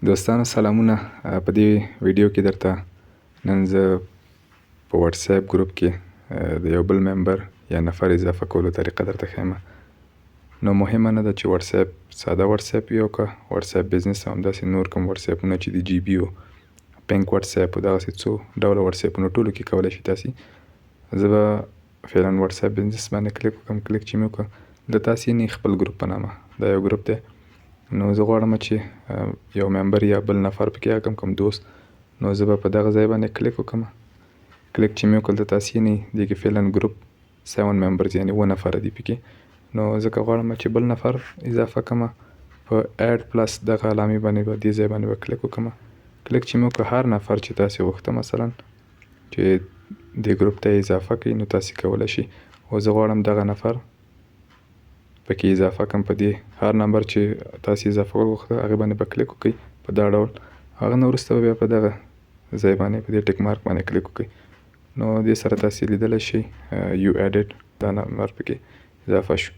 دوستانو سلامونه. په دې ویډیو کې درته نن زه په واتس اپ ګروپ کې د یو بل ممبر یا نفر اضافه کولو طریقه درته ښیم. نو مهمه نه ده چې واتس اپ ساده واتس اپ وي او که واتس اپ بزنس او همداسې نور کوم واتس اپونه چې د جی بي او پینک واتس اپ او دغسې څو ډوله واتس اپونه ټولو کې کولی شي تاسې. زه به فعلا واتس اپ بزنس باندې کلیک وکړم. کلیک چې مې وکړ دلته تاسې وینئ خپل ګروپ په نامه دا یو ګروپ دی. نو زه غواړم چې یو ممبر یا بل نفر پکې راکړم کوم دوست. نو زه به په دغه ځای باندې کلیک وکړم. کلیک چې مې وکړ دلته تاسې وینئ دې کې فعلا ګروپ 7 ممبرز یعنې 7 نفره دي پکې. نو زه که غواړم چې بل نفر اضافه کړم په اډ پلس دغه علامې باندې به دې ځای باندې به کلیک وکړم. کلیک چې مې وکړ هر نفر چې تاسې غوښته مثلا چې دې ګروپ ته اضافه کړئ نو تاسې کولی شئ. او زه غواړم دغه نفر پکې اضافه کړم. په دې هر نمبر چې تاسې اضافه کول غوښته هغې باندې به کلیک وکړئ په دا ډول. هغه نه وروسته به بیا په دغه ځای باندې په دې ټک مارک باندې کلیک وکړئ. نو دې سره تاسې لیدلی شئ یو اډډ دا نمبر پکې اضافه شو.